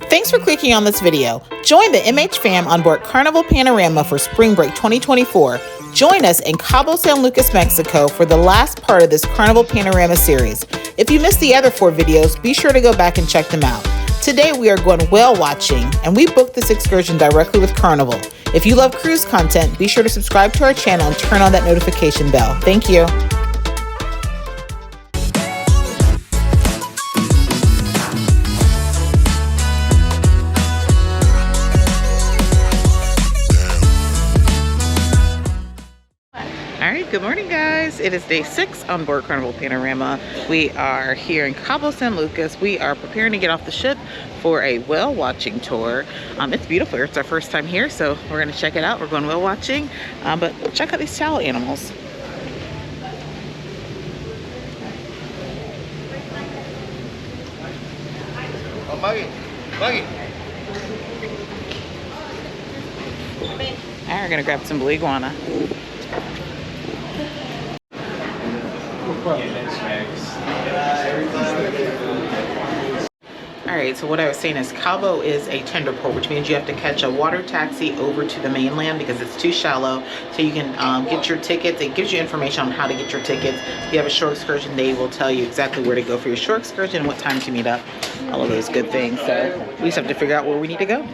Thanks for clicking on this video. Join the MH fam on board Carnival Panorama for Spring Break 2024. Join us in Cabo San Lucas, Mexico for the last part of this Carnival Panorama series. If you missed the other 4 videos, be sure to go back and check them out. Today we are going whale watching, and we booked this excursion directly with Carnival. If you love cruise content, be sure to subscribe to our channel and turn on that notification bell. Thank you. Good morning, guys. It is day 6 on board Carnival Panorama. We are here in Cabo San Lucas. We are preparing to get off the ship for a whale watching tour. It's beautiful. It's our first time here, so we're going to check it out. We're going whale watching, but check out these towel animals. Oh, Maggie. Maggie. All right, we're going to grab some blue iguana. Alright, so what I was saying is Cabo is a tender port, which means you have to catch a water taxi over to the mainland because it's too shallow. So you can get your tickets. It gives you information on how to get your tickets. If you have a shore excursion, they will tell you exactly where to go for your shore excursion and what time to meet up. All of those good things. So we just have to figure out where we need to go.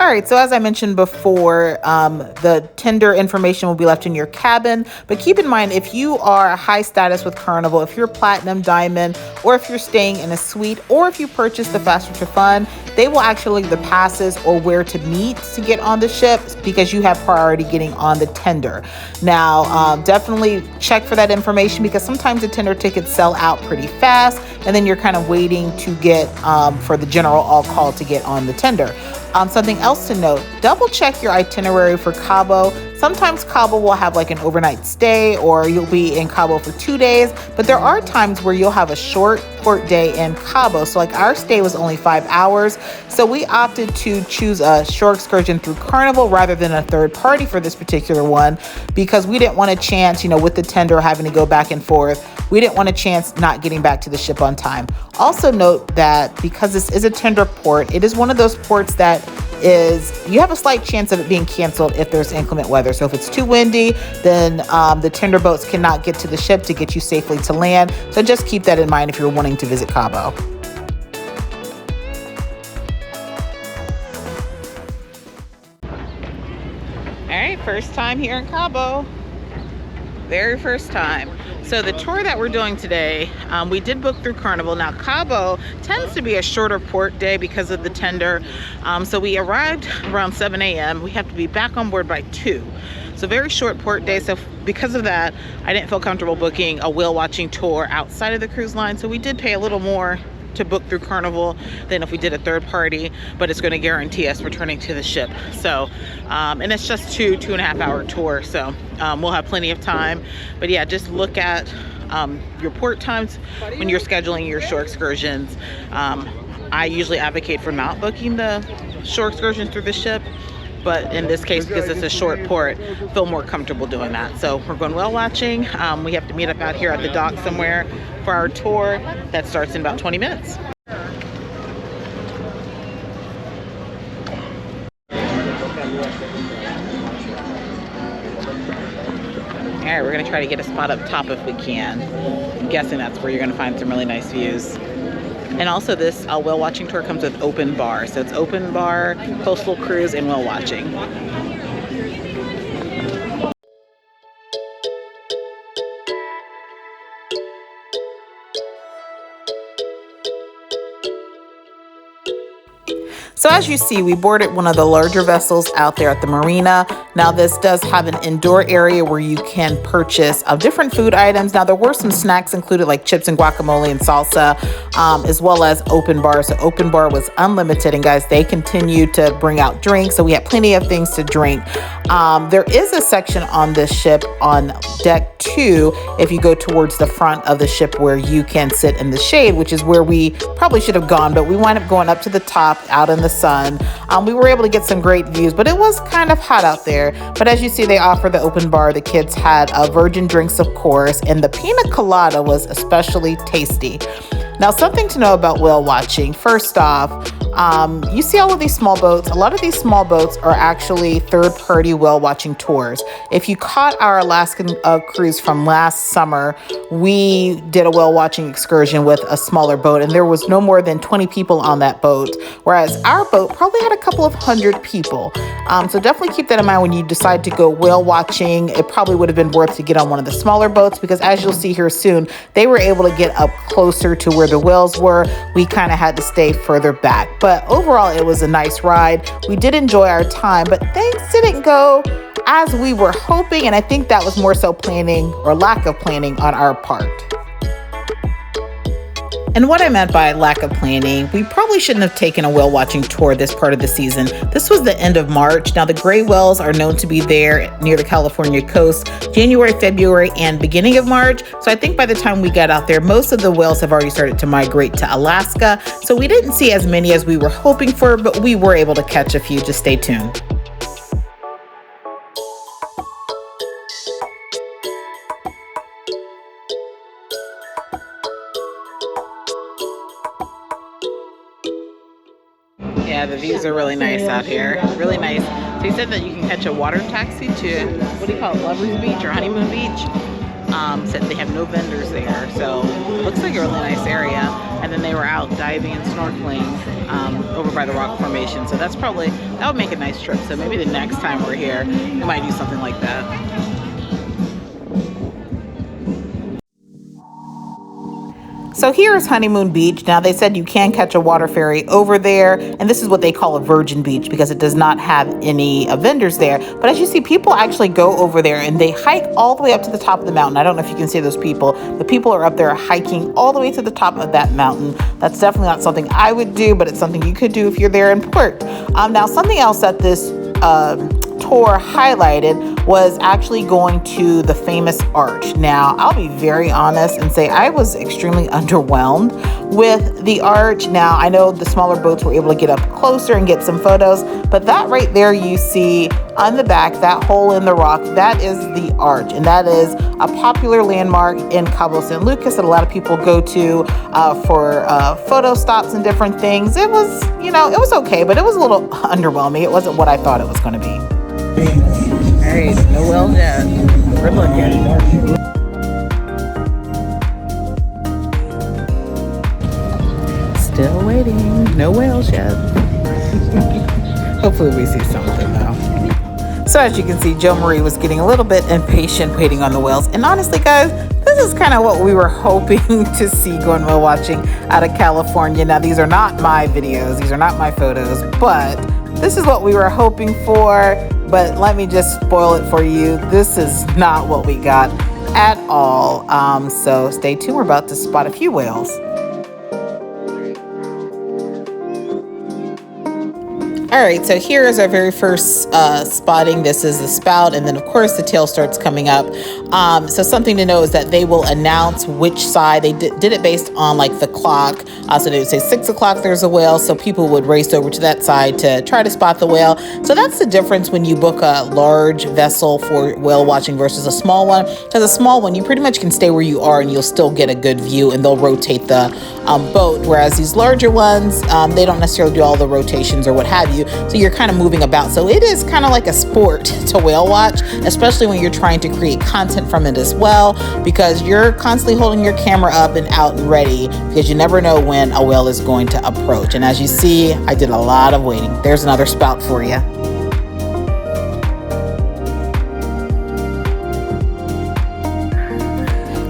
All right, so as I mentioned before, the tender information will be left in your cabin, but keep in mind, if you are high status with Carnival, if you're platinum, diamond, or if you're staying in a suite, or if you purchase the Faster to Fun, they will actually leave the passes or where to meet to get on the ship because you have priority getting on the tender. Now, definitely check for that information because sometimes the tender tickets sell out pretty fast, and then you're kind of waiting to get for the general all call to get on the tender. Something else to note, double check your itinerary for Cabo. Sometimes Cabo will have like an overnight stay or you'll be in Cabo for 2 days, but there are times where you'll have a short port day in Cabo. So like our stay was only 5 hours. So we opted to choose a shore excursion through Carnival rather than a third party for this particular one because we didn't want a chance, with the tender having to go back and forth. We didn't want a chance not getting back to the ship on time. Also note that because this is a tender port, it is one of those ports that you have a slight chance of it being canceled if there's inclement weather. So if it's too windy, then the tender boats cannot get to the ship to get you safely to land. So just keep that in mind if you're wanting to visit Cabo. All right, first time here in Cabo. Very first time. So the tour that we're doing today, we did book through Carnival. Now Cabo tends to be a shorter port day because of the tender. So we arrived around 7 a.m. We have to be back on board by 2. So very short port day. So because of that, I didn't feel comfortable booking a whale watching tour outside of the cruise line. So we did pay a little more to book through Carnival than if we did a third party, but it's going to guarantee us returning to the ship. So and it's just 2.5 hour tour, so we'll have plenty of time. But yeah, just look at your port times when you're scheduling your shore excursions. I usually advocate for not booking the shore excursions through the ship, but in this case, because it's a short port, feel more comfortable doing that. So we're going whale watching. We have to meet up out here at the dock somewhere for our tour that starts in about 20 minutes. All right, we're gonna try to get a spot up top if we can. I'm guessing that's where you're gonna find some really nice views. And also this whale watching tour comes with open bar. So it's open bar, coastal cruise, and whale watching. So as you see, we boarded one of the larger vessels out there at the marina. Now this does have an indoor area where you can purchase different food items. Now there were some snacks included like chips and guacamole and salsa, as well as open bar. So open bar was unlimited, and guys, they continue to bring out drinks. So we had plenty of things to drink. There is a section on this ship on deck 2 if you go towards the front of the ship where you can sit in the shade, which is where we probably should have gone, but we wind up going up to the top out in the the sun. We were able to get some great views, but it was kind of hot out there. But as you see, they offer the open bar. The kids had virgin drinks, of course, and the pina colada was especially tasty. Now, something to know about whale watching. First off, you see all of these small boats. A lot of these small boats are actually third-party whale watching tours. If you caught our Alaskan cruise from last summer, we did a whale watching excursion with a smaller boat, and there was no more than 20 people on that boat, whereas our boat probably had a couple of hundred people. So definitely keep that in mind when you decide to go whale watching. It probably would have been worth to get on one of the smaller boats, because as you'll see here soon, they were able to get up closer to where the whales were. We kind of had to stay further back. But overall, it was a nice ride. We did enjoy our time, but things didn't go as we were hoping. And I think that was more so planning or lack of planning on our part. And what I meant by lack of planning, we probably shouldn't have taken a whale watching tour this part of the season. This was the end of March. Now, the gray whales are known to be there near the California coast, January, February, and beginning of March. So I think by the time we got out there, most of the whales have already started to migrate to Alaska. So we didn't see as many as we were hoping for, but we were able to catch a few. Just stay tuned. Yeah, the views are really nice out here. Really nice. So he said that you can catch a water taxi to, what do you call it, Lover's Beach or Honeymoon Beach? Said they have no vendors there. So it looks like a really nice area. And then they were out diving and snorkeling over by the rock formation. So that's probably, that would make a nice trip. So maybe the next time we're here, we might do something like that. So here is Honeymoon Beach. Now, they said you can catch a water ferry over there, and this is what they call a virgin beach because it does not have any vendors there. But as you see, people actually go over there and they hike all the way up to the top of the mountain. I don't know if you can see those people. The people are up there hiking all the way to the top of that mountain. That's definitely not something I would do, but it's something you could do if you're there in port. Now, something else that this tour highlighted was actually going to the famous arch. Now, I'll be very honest and say I was extremely underwhelmed with the arch. Now, I know the smaller boats were able to get up closer and get some photos, but that right there you see on the back, that hole in the rock, that is the arch, and that is a popular landmark in Cabo San Lucas that a lot of people go to for photo stops and different things. It was, you know, it was okay, but it was a little underwhelming. It wasn't what I thought it was going to be. All right, no whales yet. We're looking. Still waiting. No whales yet. Hopefully we see something though. So as you can see, Joe Marie was getting a little bit impatient waiting on the whales. And honestly, guys, this is kind of what we were hoping to see going whale watching out of California. Now, these are not my videos. These are not my photos, but this is what we were hoping for. But let me just spoil it for you. This is not what we got at all. So stay tuned. We're about to spot a few whales. All right, so here is our very first spotting. This is the spout, and then of course the tail starts coming up. So something to know is that they will announce which side. They did it based on like the clock. So they would say 6 o'clock there's a whale, so people would race over to that side to try to spot the whale. So that's the difference when you book a large vessel for whale watching versus a small one. Because a small one, you pretty much can stay where you are and you'll still get a good view, and they'll rotate the boat. Whereas these larger ones, they don't necessarily do all the rotations or what have you. So you're kind of moving about. So it is kind of like a sport to whale watch, especially when you're trying to create content from it as well, because you're constantly holding your camera up and out and ready, because you never know when a whale is going to approach. And as you see, I did a lot of waiting. There's another spout for you.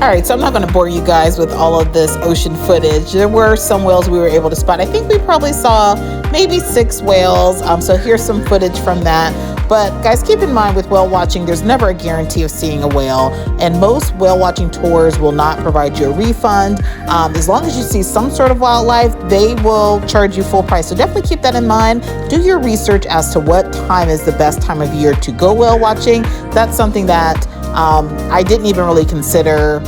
All right, so I'm not going to bore you guys with all of this ocean footage. There were some whales we were able to spot. I think we probably saw maybe 6 whales. So here's some footage from that. But guys, keep in mind with whale watching, there's never a guarantee of seeing a whale. And most whale watching tours will not provide you a refund. As long as you see some sort of wildlife, they will charge you full price. So definitely keep that in mind. Do your research as to what time is the best time of year to go whale watching. That's something that I didn't even really consider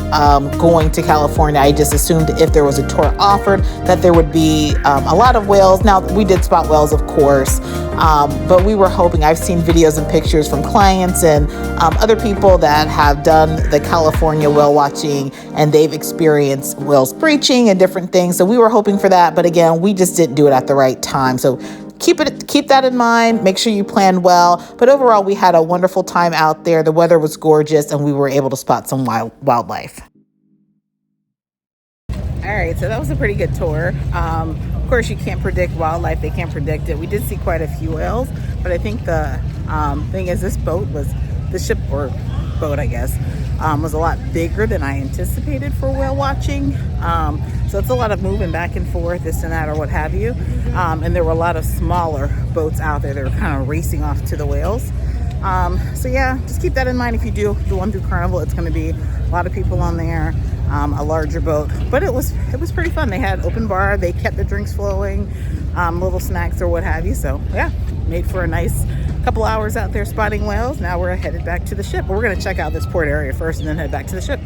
going to California. I just assumed if there was a tour offered that there would be a lot of whales. Now, we did spot whales, of course, but we were hoping. I've seen videos and pictures from clients and other people that have done the California whale watching, and they've experienced whales breaching and different things. So we were hoping for that, but again, we just didn't do it at the right time. So keep that in mind. Make sure you plan well. But overall, we had a wonderful time out there. The weather was gorgeous, and we were able to spot some wildlife. All right, so that was a pretty good tour. Of course, you can't predict wildlife. They can't predict it. We did see quite a few whales, but I think the thing is, the ship or boat, I guess, was a lot bigger than I anticipated for whale watching. So it's a lot of moving back and forth, this and that, or what have you. And there were a lot of smaller boats out there that were kind of racing off to the whales. So yeah, just keep that in mind. If you do the one through Carnival, it's going to be a lot of people on there, a larger boat, but it was pretty fun. They had open bar, they kept the drinks flowing, little snacks or what have you. So yeah, made for a nice couple hours out there spotting whales. Now we're headed back to the ship, but we're going to check out this port area first and then head back to the ship.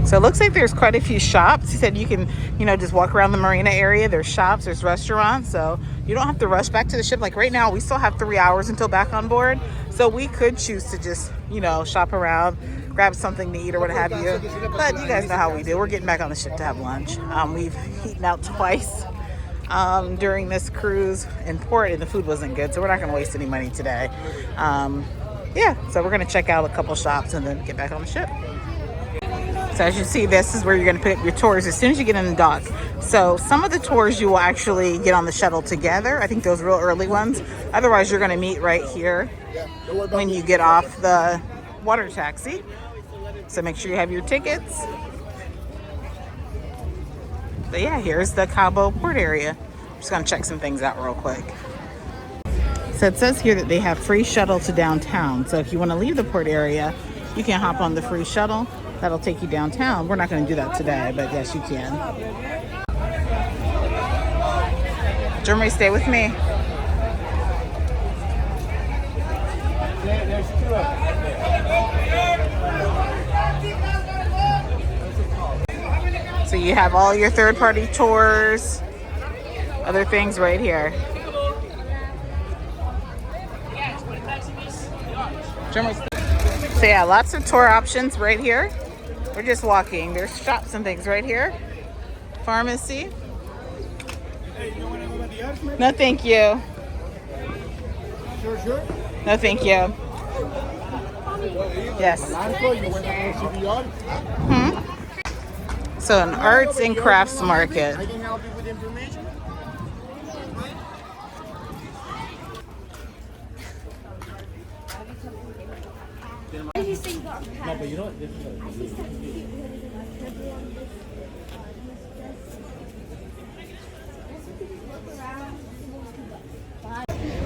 So it looks like there's quite a few shops. He said you can, just walk around the marina area. There's shops, there's restaurants, so you don't have to rush back to the ship. Like right now, we still have 3 hours until back on board. So we could choose to just, shop around, grab something to eat or what have you. But you guys know how we do. We're getting back on the ship to have lunch. We've eaten out twice during this cruise in port, and the food wasn't good, so we're not going to waste any money today. Yeah, so we're going to check out a couple shops and then get back on the ship. So as you see, this is where you're going to pick up your tours as soon as you get in the dock. So some of the tours you will actually get on the shuttle together. I think those real early ones. Otherwise, you're going to meet right here when you get off the water taxi. So make sure you have your tickets. But yeah, here's the Cabo port area. I'm just going to check some things out real quick. So it says here that they have free shuttle to downtown. So if you want to leave the port area, you can hop on the free shuttle. That'll take you downtown. We're not going to do that today, but yes, you can. Jeremy, stay with me. So you have all your third-party tours, other things right here. Jeremy, so yeah, lots of tour options right here. We're just walking. There's shops and things right here. Pharmacy. No, thank you. Sure. No, thank you. Yes. So an arts and crafts market. I can help you with information. No, but you know what? This is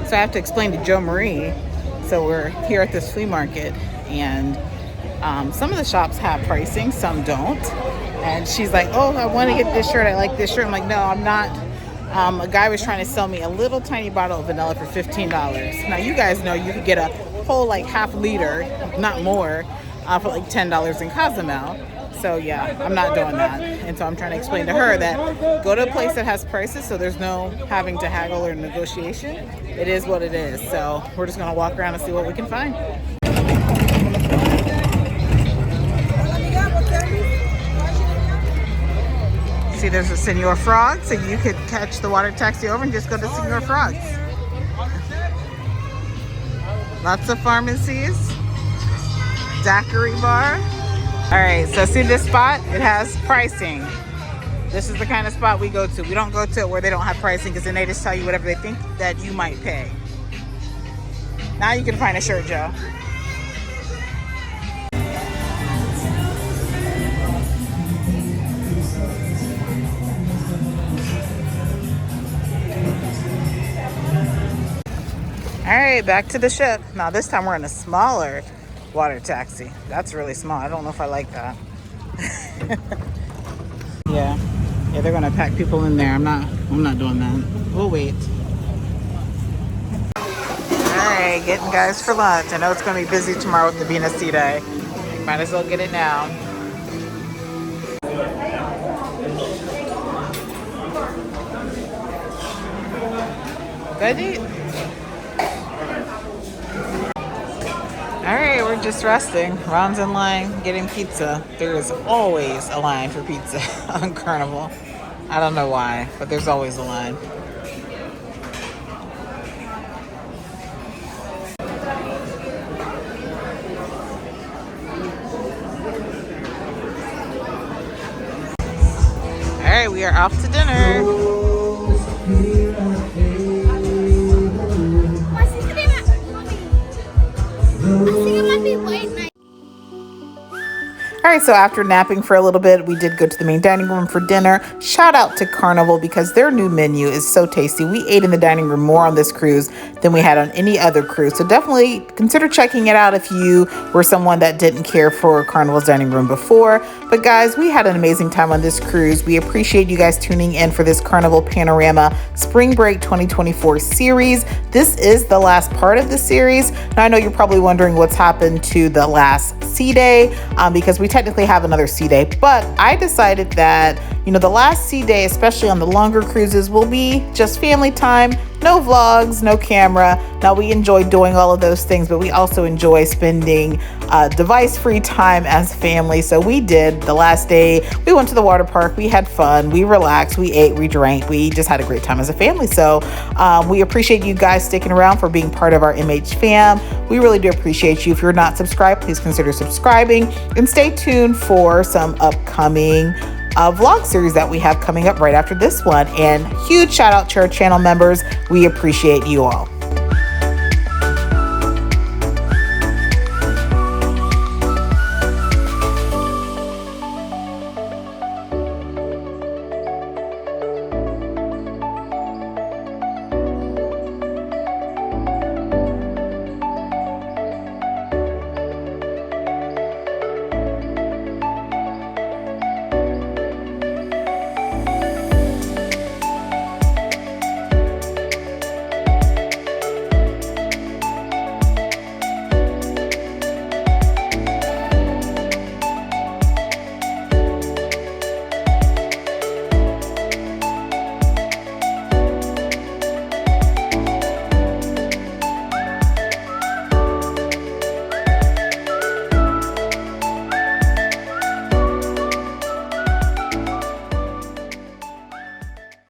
So I have to explain to Jo Marie. So we're here at this flea market, and some of the shops have pricing, some don't. And she's like, oh, I want to get this shirt. I like this shirt. I'm like, no, I'm not. A guy was trying to sell me a little tiny bottle of vanilla for $15. Now, you guys know you could get a whole like half liter, not more, for like $10 in Cozumel. So yeah, I'm not doing that. And so I'm trying to explain to her that go to a place that has prices, so there's no having to haggle or negotiation. It is what it is. So we're just gonna walk around and see what we can find. See, there's a Senor Frog, so you could catch the water taxi over and just go to Senor Frog's. Lots of pharmacies. Daiquiri bar. All right, so see this spot? It has pricing. This is the kind of spot we go to. We don't go to it where they don't have pricing, because then they just tell you whatever they think that you might pay. Now you can find a shirt, Joe. All right, back to the ship. Now this time we're in a smaller water taxi. That's really small. I don't know if I like that. Yeah, they're gonna pack people in there. I'm not doing that. We'll wait. All right, getting guys for lunch. I know it's going to be busy tomorrow with the Vina Sea Day. Might as well get it now. Good eat. All right, we're just resting. Ron's in line getting pizza. There is always a line for pizza on Carnival. I don't know why, but there's always a line. All right, we are off to dinner. I think it might be late night. All right, so after napping for a little bit, we did go to the main dining room for dinner. Shout out to Carnival because their new menu is so tasty. We ate in the dining room more on this cruise than we had on any other cruise. So definitely consider checking it out if you were someone that didn't care for Carnival's dining room before. But guys, we had an amazing time on this cruise. We appreciate you guys tuning in for this Carnival Panorama Spring Break 2024 series. This is the last part of the series. Now, I know you're probably wondering what's happened to the last sea day because we technically have another sea day, but I decided that, the last sea day, especially on the longer cruises, will be just family time. No vlogs, no camera. Now, we enjoy doing all of those things, but we also enjoy spending device-free time as family. So we did the last day. We went to the water park. We had fun. We relaxed. We ate. We drank. We just had a great time as a family. So we appreciate you guys sticking around for being part of our MH fam. We really do appreciate you. If you're not subscribed, please consider subscribing and stay tuned for some upcoming vlog series that we have coming up right after this one. And huge shout out to our channel members. We appreciate you all.